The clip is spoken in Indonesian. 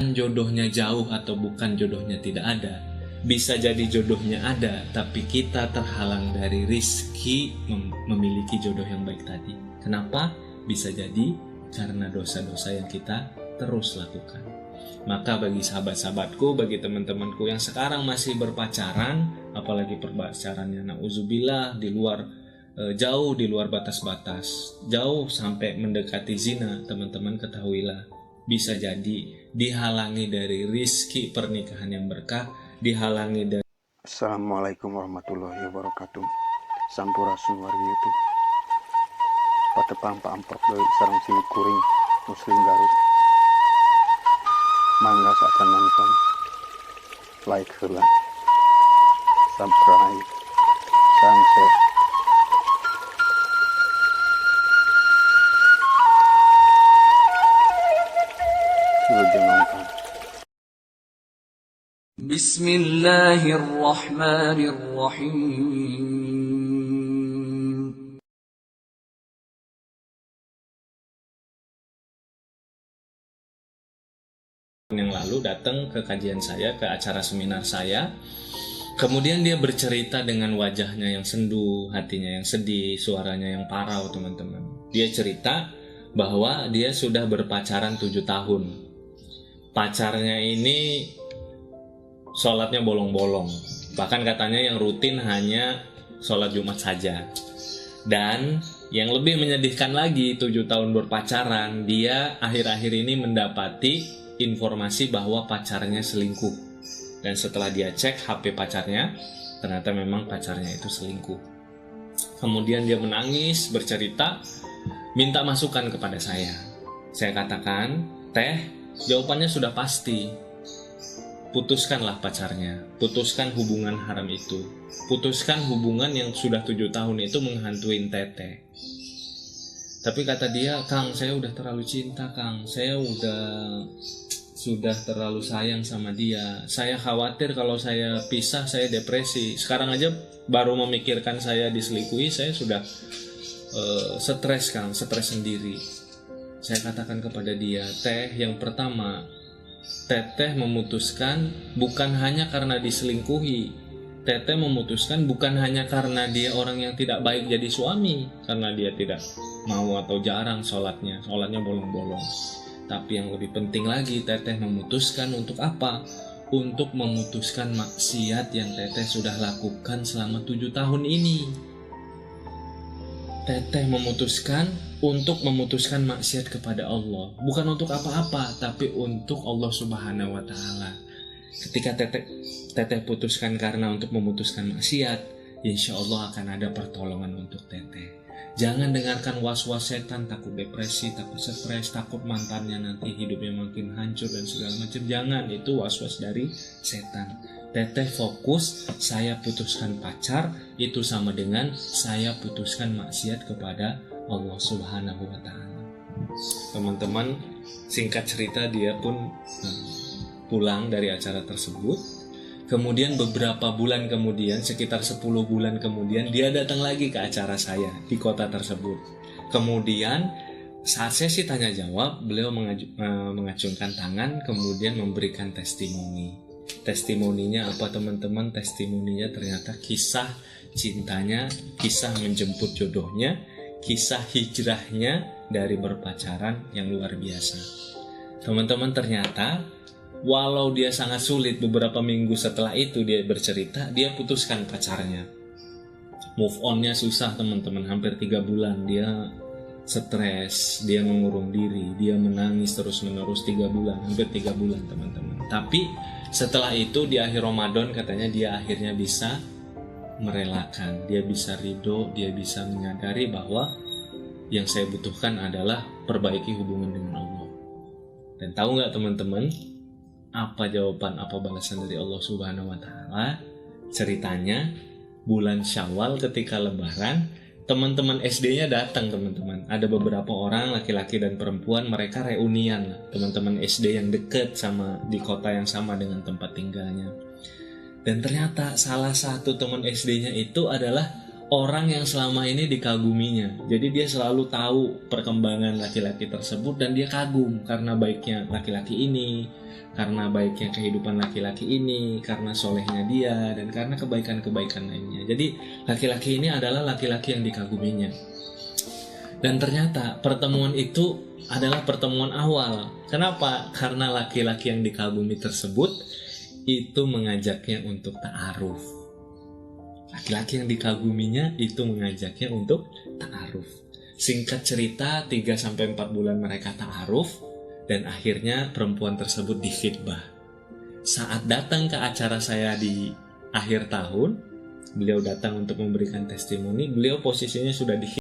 jodohnya jauh atau bukan jodohnya tidak ada. Bisa jadi jodohnya ada, tapi kita terhalang dari rizki memiliki jodoh yang baik tadi. Kenapa? Bisa jadi karena dosa-dosa yang kita terus lakukan. Maka bagi sahabat-sahabatku, bagi teman-temanku yang sekarang masih berpacaran, apalagi perpacarannya na'udzubillah di luar jauh di luar batas-batas, jauh sampai mendekati zina, teman-teman ketahuilah bisa jadi dihalangi dari rizki pernikahan yang berkah, dihalangi dari. Assalamualaikum warahmatullahi wabarakatuh. Sampurasun wargi YouTube. Patepang amprok doi sarang sini kuring Muslim Garut. Mangga akan nonton. Like heula. Subscribe. Sunset. Bismillahirrahmanirrahim. Yang lalu datang ke kajian saya, ke acara seminar saya. Kemudian dia bercerita dengan wajahnya yang sendu, hatinya yang sedih, suaranya yang parau, teman-teman. Dia cerita bahwa dia sudah berpacaran 7 tahun. Pacarnya ini sholatnya bolong-bolong. Bahkan katanya yang rutin hanya sholat Jumat saja. Dan yang lebih menyedihkan lagi, 7 tahun berpacaran, dia akhir-akhir ini mendapati informasi bahwa pacarnya selingkuh. Dan setelah dia cek HP pacarnya, ternyata memang pacarnya itu selingkuh. Kemudian dia menangis, bercerita, minta masukan kepada saya. Saya katakan, "Teh, jawabannya sudah pasti. Putuskanlah pacarnya, putuskan hubungan haram itu, putuskan hubungan yang sudah 7 tahun itu menghantuin teteh." Tapi kata dia, "Kang, saya udah terlalu cinta, Kang. Saya sudah terlalu sayang sama dia. Saya khawatir kalau saya pisah, saya depresi. Sekarang aja baru memikirkan saya diselingkuhi, saya sudah stres, Kang, stres sendiri." Saya katakan kepada dia, "Teh, yang pertama, teteh memutuskan bukan hanya karena diselingkuhi. Teteh memutuskan bukan hanya karena dia orang yang tidak baik jadi suami, karena dia tidak mau atau jarang sholatnya bolong-bolong. Tapi yang lebih penting lagi, teteh memutuskan untuk apa? Untuk memutuskan maksiat yang teteh sudah lakukan selama 7 tahun ini. Teteh memutuskan untuk memutuskan maksiat kepada Allah, bukan untuk apa-apa, tapi untuk Allah Subhanahu wa Ta'ala. Ketika teteh putuskan karena untuk memutuskan maksiat, insya Allah akan ada pertolongan untuk teteh. Jangan dengarkan was-was setan, takut depresi, takut stres, takut mantannya nanti hidupnya makin hancur dan segala macam. Jangan, itu was-was dari setan. Teteh fokus, saya putuskan pacar, itu sama dengan saya putuskan maksiat kepada Allah Subhanahu wa Ta'ala. Teman-teman, singkat cerita, dia pun pulang dari acara tersebut. Kemudian beberapa bulan kemudian, sekitar 10 bulan kemudian, dia datang lagi ke acara saya di kota tersebut. Kemudian saat sesi tanya jawab, beliau mengacungkan tangan, kemudian memberikan testimoni. Testimoninya apa, teman-teman? Testimoninya ternyata kisah cintanya, kisah menjemput jodohnya, kisah hijrahnya dari berpacaran yang luar biasa. Teman-teman, ternyata walau dia sangat sulit, beberapa minggu setelah itu dia bercerita, dia putuskan pacarnya. Move on-nya susah, teman-teman. Hampir 3 bulan dia stres, dia mengurung diri, dia menangis terus-menerus 3 bulan, hampir 3 bulan, teman-teman. Tapi setelah itu di akhir Ramadan katanya dia akhirnya bisa merelakan, dia bisa ridho, dia bisa menyadari bahwa yang saya butuhkan adalah perbaiki hubungan dengan Allah. Dan tahu nggak, teman-teman, apa jawaban, apa balasan dari Allah Subhanahu wa Ta'ala? Ceritanya bulan Syawal ketika lebaran, teman-teman SD-nya datang, teman-teman. Ada beberapa orang, laki-laki dan perempuan, mereka reunian, teman-teman SD yang dekat sama, di kota yang sama dengan tempat tinggalnya. Dan ternyata salah satu teman SD-nya itu adalah orang yang selama ini dikaguminya. Jadi dia selalu tahu perkembangan laki-laki tersebut dan dia kagum karena baiknya laki-laki ini, karena baiknya kehidupan laki-laki ini, karena solehnya dia, dan karena kebaikan-kebaikan lainnya. Jadi laki-laki ini adalah laki-laki yang dikaguminya. Dan ternyata pertemuan itu adalah pertemuan awal. Kenapa? Karena laki-laki yang dikagumi tersebut itu mengajaknya untuk ta'aruf. Laki-laki yang dikaguminya itu mengajaknya untuk ta'aruf. Singkat cerita, 3-4 bulan mereka ta'aruf, dan akhirnya perempuan tersebut dikhitbah. Saat datang ke acara saya di akhir tahun, beliau datang untuk memberikan testimoni, beliau posisinya sudah